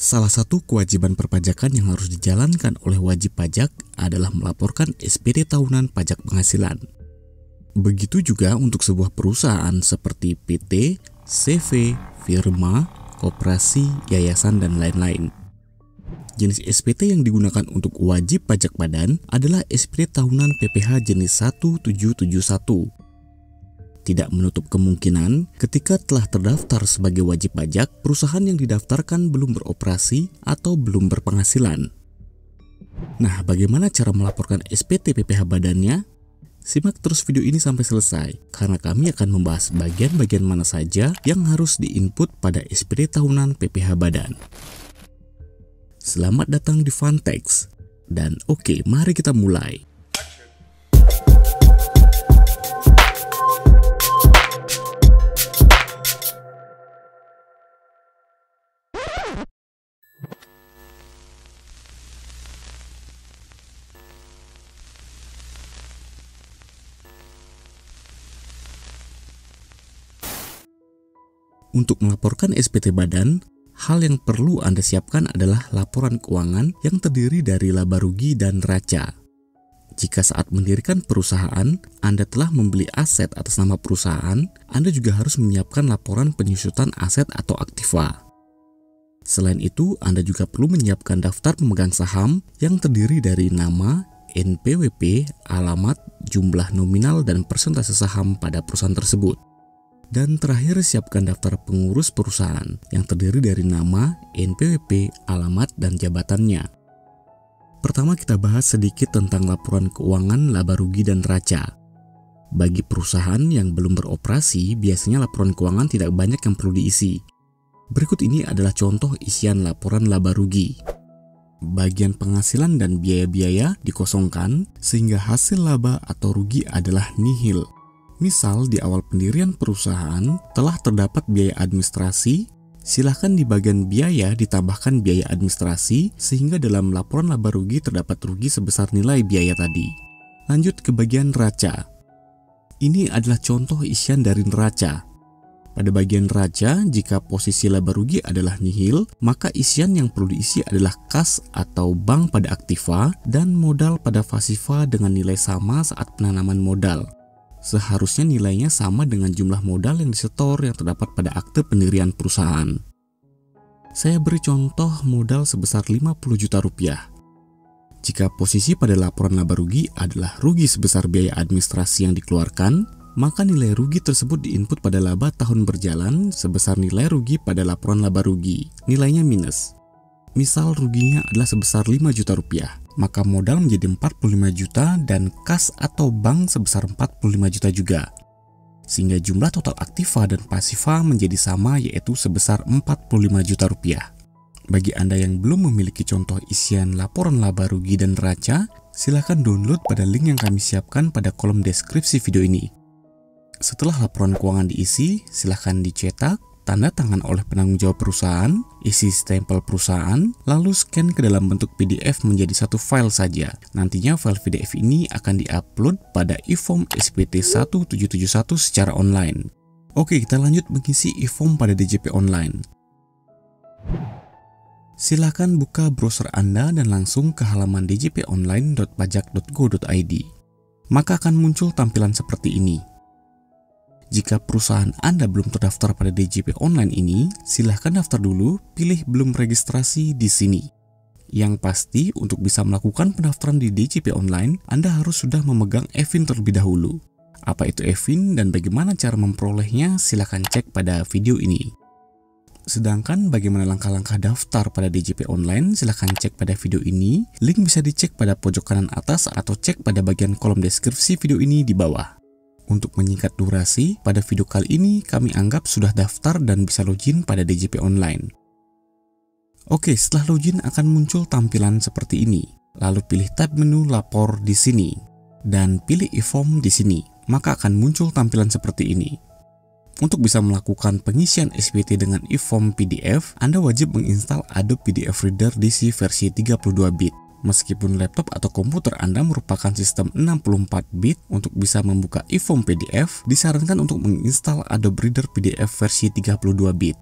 Salah satu kewajiban perpajakan yang harus dijalankan oleh wajib pajak adalah melaporkan SPT tahunan pajak penghasilan. Begitu juga untuk sebuah perusahaan seperti PT, CV, firma, koperasi, yayasan, dan lain-lain. Jenis SPT yang digunakan untuk wajib pajak badan adalah SPT tahunan PPh jenis 1771. Tidak menutup kemungkinan ketika telah terdaftar sebagai wajib pajak, perusahaan yang didaftarkan belum beroperasi atau belum berpenghasilan. Nah, bagaimana cara melaporkan SPT PPh badannya? Simak terus video ini sampai selesai, karena kami akan membahas bagian-bagian mana saja yang harus diinput pada SPT tahunan PPh badan. Selamat datang di Funtex, dan oke, mari kita mulai. Untuk melaporkan SPT badan, hal yang perlu Anda siapkan adalah laporan keuangan yang terdiri dari laba rugi dan neraca. Jika saat mendirikan perusahaan, Anda telah membeli aset atas nama perusahaan, Anda juga harus menyiapkan laporan penyusutan aset atau aktiva. Selain itu, Anda juga perlu menyiapkan daftar pemegang saham yang terdiri dari nama, NPWP, alamat, jumlah nominal, dan persentase saham pada perusahaan tersebut. Dan terakhir, siapkan daftar pengurus perusahaan yang terdiri dari nama, NPWP, alamat, dan jabatannya. Pertama, kita bahas sedikit tentang laporan keuangan laba rugi dan neraca. Bagi perusahaan yang belum beroperasi, biasanya laporan keuangan tidak banyak yang perlu diisi. Berikut ini adalah contoh isian laporan laba rugi. Bagian penghasilan dan biaya-biaya dikosongkan sehingga hasil laba atau rugi adalah nihil. Misal di awal pendirian perusahaan telah terdapat biaya administrasi, silahkan di bagian biaya ditambahkan biaya administrasi sehingga dalam laporan laba rugi terdapat rugi sebesar nilai biaya tadi. Lanjut ke bagian neraca. Ini adalah contoh isian dari neraca. Pada bagian neraca, jika posisi laba rugi adalah nihil, maka isian yang perlu diisi adalah kas atau bank pada aktiva dan modal pada pasiva dengan nilai sama saat penanaman modal. Seharusnya nilainya sama dengan jumlah modal yang disetor yang terdapat pada akte pendirian perusahaan. Saya beri contoh modal sebesar 50 juta rupiah. Jika posisi pada laporan laba rugi adalah rugi sebesar biaya administrasi yang dikeluarkan, maka nilai rugi tersebut diinput pada laba tahun berjalan sebesar nilai rugi pada laporan laba rugi, nilainya minus. Misal ruginya adalah sebesar 5 juta rupiah, maka modal menjadi 45 juta dan kas atau bank sebesar 45 juta juga. Sehingga jumlah total aktiva dan pasiva menjadi sama, yaitu sebesar 45 juta rupiah. Bagi Anda yang belum memiliki contoh isian laporan laba rugi dan neraca, silahkan download pada link yang kami siapkan pada kolom deskripsi video ini. Setelah laporan keuangan diisi, silahkan dicetak, tanda tangan oleh penanggung jawab perusahaan, isi stempel perusahaan, lalu scan ke dalam bentuk PDF menjadi satu file saja. Nantinya file PDF ini akan diupload pada e-form SPT 1771 secara online. Oke, kita lanjut mengisi e-form pada DJP online. Silahkan buka browser Anda dan langsung ke halaman djponline.pajak.go.id. Maka akan muncul tampilan seperti ini. Jika perusahaan Anda belum terdaftar pada DJP online ini, silahkan daftar dulu, pilih belum registrasi di sini. Yang pasti, untuk bisa melakukan pendaftaran di DJP online, Anda harus sudah memegang e-fin terlebih dahulu. Apa itu e-fin dan bagaimana cara memperolehnya, silahkan cek pada video ini. Sedangkan bagaimana langkah-langkah daftar pada DJP online, silahkan cek pada video ini. Link bisa dicek pada pojok kanan atas atau cek pada bagian kolom deskripsi video ini di bawah. Untuk menyingkat durasi, pada video kali ini kami anggap sudah daftar dan bisa login pada DJP online. Oke, setelah login akan muncul tampilan seperti ini. Lalu pilih tab menu lapor di sini dan pilih e-form di sini. Maka akan muncul tampilan seperti ini. Untuk bisa melakukan pengisian SPT dengan e-form PDF, Anda wajib menginstal Adobe PDF Reader DC versi 32 bit. Meskipun laptop atau komputer Anda merupakan sistem 64 bit, untuk bisa membuka e-form PDF, disarankan untuk menginstal Adobe Reader PDF versi 32 bit.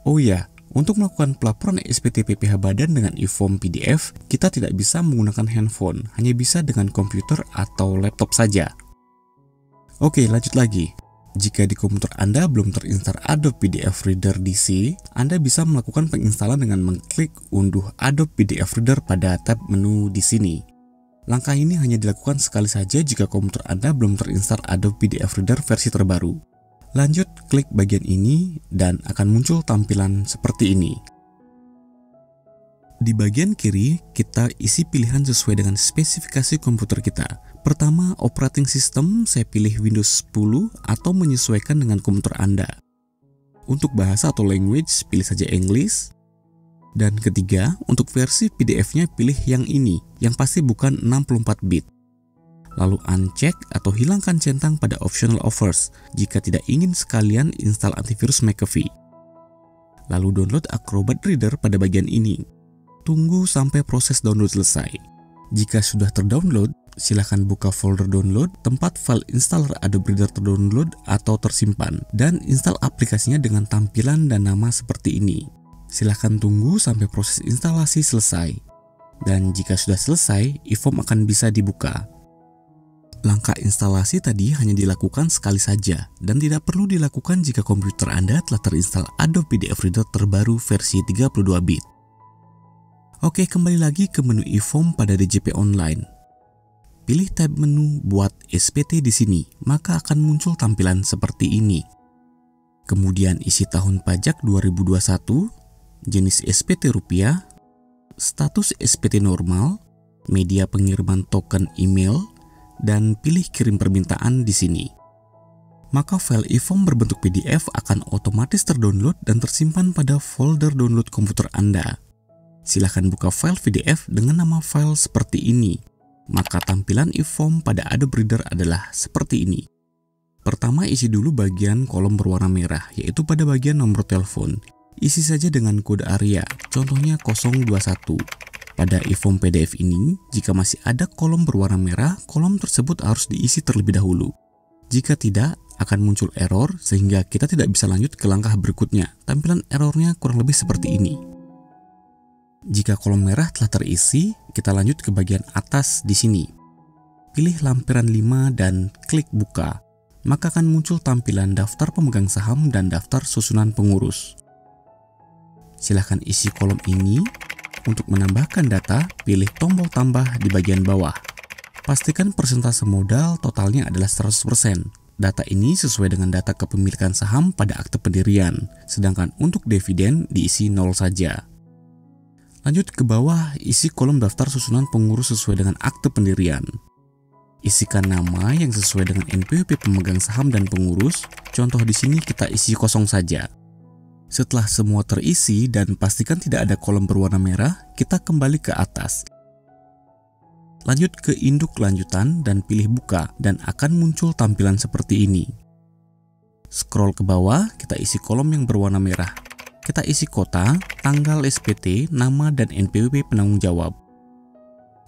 Oh ya, Untuk melakukan pelaporan SPT PPh Badan dengan e-form PDF, kita tidak bisa menggunakan handphone, hanya bisa dengan komputer atau laptop saja. Oke, lanjut lagi. Jika di komputer Anda belum terinstall Adobe PDF Reader DC, Anda bisa melakukan penginstalan dengan mengklik unduh Adobe PDF Reader pada tab menu di sini. Langkah ini hanya dilakukan sekali saja jika komputer Anda belum terinstall Adobe PDF Reader versi terbaru. Lanjut, klik bagian ini dan akan muncul tampilan seperti ini. Di bagian kiri, kita isi pilihan sesuai dengan spesifikasi komputer kita. Pertama, operating system, saya pilih Windows 10 atau menyesuaikan dengan komputer Anda. Untuk bahasa atau language, pilih saja English. Dan ketiga, untuk versi PDF-nya pilih yang ini, yang pasti bukan 64 bit. Lalu uncheck atau hilangkan centang pada optional offers jika tidak ingin sekalian install antivirus McAfee. Lalu download Acrobat Reader pada bagian ini. Tunggu sampai proses download selesai. Jika sudah terdownload, silahkan buka folder download, tempat file installer Adobe Reader terdownload atau tersimpan, dan install aplikasinya dengan tampilan dan nama seperti ini. Silahkan tunggu sampai proses instalasi selesai. Dan jika sudah selesai, e-form akan bisa dibuka. Langkah instalasi tadi hanya dilakukan sekali saja dan tidak perlu dilakukan jika komputer Anda telah terinstall Adobe PDF Reader terbaru versi 32 bit. Oke, kembali lagi ke menu e-form pada DJP Online. Pilih tab menu buat SPT di sini, maka akan muncul tampilan seperti ini. Kemudian isi tahun pajak 2021, jenis SPT rupiah, status SPT normal, media pengiriman token email, dan pilih kirim permintaan di sini. Maka file e-form berbentuk PDF akan otomatis terdownload dan tersimpan pada folder download komputer Anda. Silahkan buka file PDF dengan nama file seperti ini. Maka tampilan e-form pada Adobe Reader adalah seperti ini. Pertama, isi dulu bagian kolom berwarna merah, yaitu pada bagian nomor telepon. Isi saja dengan kode area, contohnya 021. Pada e-form PDF ini, jika masih ada kolom berwarna merah, kolom tersebut harus diisi terlebih dahulu. Jika tidak, akan muncul error sehingga kita tidak bisa lanjut ke langkah berikutnya. Tampilan errornya kurang lebih seperti ini. Jika kolom merah telah terisi, kita lanjut ke bagian atas di sini. Pilih lampiran 5 dan klik buka. Maka akan muncul tampilan daftar pemegang saham dan daftar susunan pengurus. Silahkan isi kolom ini. Untuk menambahkan data, pilih tombol tambah di bagian bawah. Pastikan persentase modal totalnya adalah 100%. Data ini sesuai dengan data kepemilikan saham pada akte pendirian, sedangkan untuk dividen diisi 0 saja. Lanjut ke bawah, isi kolom daftar susunan pengurus sesuai dengan akte pendirian. Isikan nama yang sesuai dengan NPWP pemegang saham dan pengurus, contoh di sini kita isi kosong saja. Setelah semua terisi dan pastikan tidak ada kolom berwarna merah, kita kembali ke atas. Lanjut ke induk lanjutan dan pilih buka dan akan muncul tampilan seperti ini. Scroll ke bawah, kita isi kolom yang berwarna merah. Kita isi kota, tanggal SPT, nama dan NPWP penanggung jawab.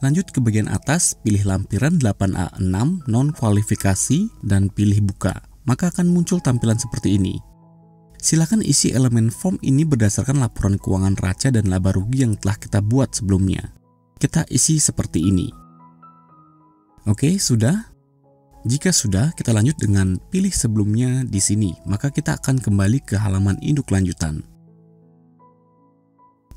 Lanjut ke bagian atas, pilih lampiran 8A6 non kualifikasi dan pilih buka. Maka akan muncul tampilan seperti ini. Silakan isi elemen form ini berdasarkan laporan keuangan raca dan laba rugi yang telah kita buat sebelumnya. Kita isi seperti ini. Oke, sudah? Jika sudah, kita lanjut dengan pilih sebelumnya di sini, maka kita akan kembali ke halaman induk lanjutan.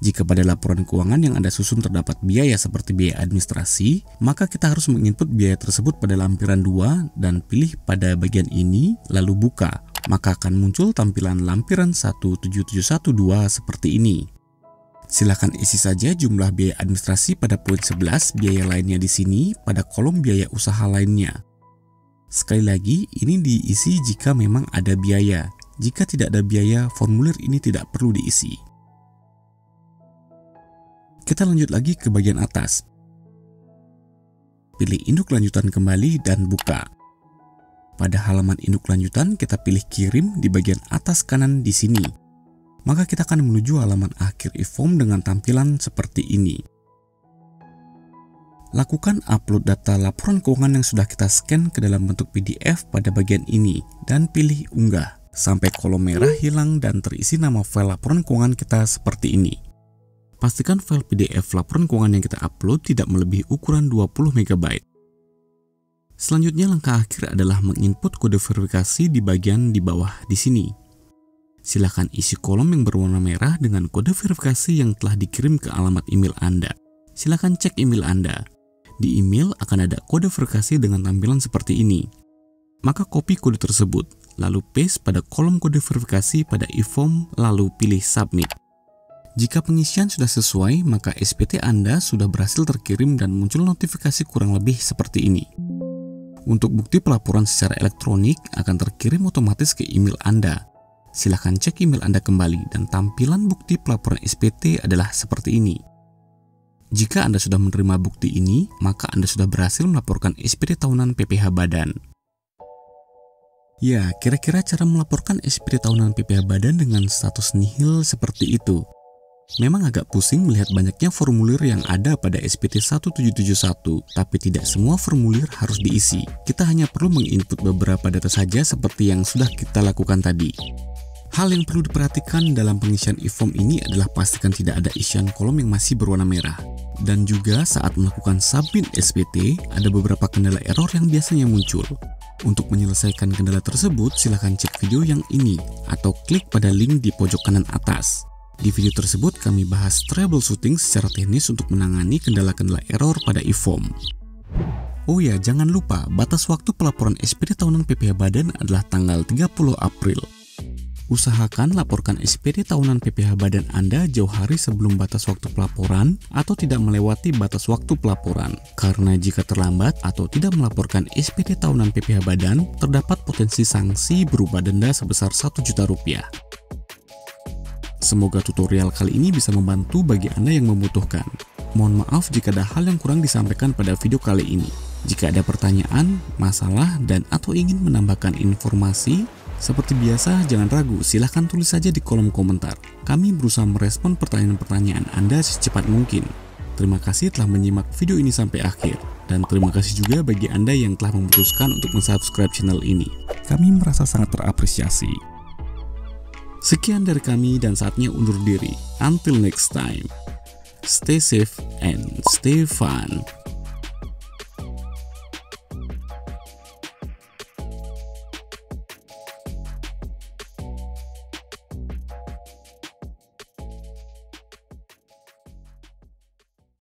Jika pada laporan keuangan yang Anda susun terdapat biaya seperti biaya administrasi, maka kita harus menginput biaya tersebut pada lampiran 2 dan pilih pada bagian ini, lalu buka. Maka akan muncul tampilan lampiran 17712 seperti ini. Silakan isi saja jumlah biaya administrasi pada poin 11, biaya lainnya di sini pada kolom biaya usaha lainnya. Sekali lagi, ini diisi jika memang ada biaya. Jika tidak ada biaya, formulir ini tidak perlu diisi. Kita lanjut lagi ke bagian atas. Pilih induk lanjutan kembali dan buka. Pada halaman induk lanjutan, kita pilih kirim di bagian atas kanan di sini. Maka kita akan menuju halaman akhir e-form dengan tampilan seperti ini. Lakukan upload data laporan keuangan yang sudah kita scan ke dalam bentuk PDF pada bagian ini dan pilih unggah. sampai kolom merah hilang dan terisi nama file laporan keuangan kita seperti ini. Pastikan file PDF laporan keuangan yang kita upload tidak melebihi ukuran 20 MB. Selanjutnya langkah akhir adalah menginput kode verifikasi di bagian di bawah di sini. Silakan isi kolom yang berwarna merah dengan kode verifikasi yang telah dikirim ke alamat email Anda. Silakan cek email Anda. Di email akan ada kode verifikasi dengan tampilan seperti ini. Maka copy kode tersebut, lalu paste pada kolom kode verifikasi pada e-form, lalu pilih submit. Jika pengisian sudah sesuai, maka SPT Anda sudah berhasil terkirim dan muncul notifikasi kurang lebih seperti ini. Untuk bukti pelaporan secara elektronik akan terkirim otomatis ke email Anda. Silahkan cek email Anda kembali dan tampilan bukti pelaporan SPT adalah seperti ini. Jika Anda sudah menerima bukti ini, maka Anda sudah berhasil melaporkan SPT tahunan PPh Badan. Ya, kira-kira cara melaporkan SPT tahunan PPh Badan dengan status nihil seperti itu. Memang agak pusing melihat banyaknya formulir yang ada pada SPT 1771, tapi tidak semua formulir harus diisi. Kita hanya perlu menginput beberapa data saja seperti yang sudah kita lakukan tadi. Hal yang perlu diperhatikan dalam pengisian e-form ini adalah pastikan tidak ada isian kolom yang masih berwarna merah. Dan juga saat melakukan submit SPT, ada beberapa kendala error yang biasanya muncul. Untuk menyelesaikan kendala tersebut, silahkan cek video yang ini atau klik pada link di pojok kanan atas. Di video tersebut kami bahas troubleshooting secara teknis untuk menangani kendala-kendala error pada e-form. Oh ya, jangan lupa batas waktu pelaporan SPT tahunan PPh Badan adalah tanggal 30 April. Usahakan laporkan SPT tahunan PPh Badan Anda jauh hari sebelum batas waktu pelaporan atau tidak melewati batas waktu pelaporan. Karena jika terlambat atau tidak melaporkan SPT tahunan PPh Badan, terdapat potensi sanksi berupa denda sebesar Rp1.000.000. Semoga tutorial kali ini bisa membantu bagi Anda yang membutuhkan. Mohon maaf jika ada hal yang kurang disampaikan pada video kali ini. Jika ada pertanyaan, masalah, dan atau ingin menambahkan informasi, seperti biasa jangan ragu, silahkan tulis saja di kolom komentar. Kami berusaha merespon pertanyaan-pertanyaan Anda secepat mungkin. Terima kasih telah menyimak video ini sampai akhir. Dan terima kasih juga bagi Anda yang telah memutuskan untuk mensubscribe channel ini. Kami merasa sangat terapresiasi. Sekian dari kami dan saatnya undur diri. Until next time, stay safe and stay fun.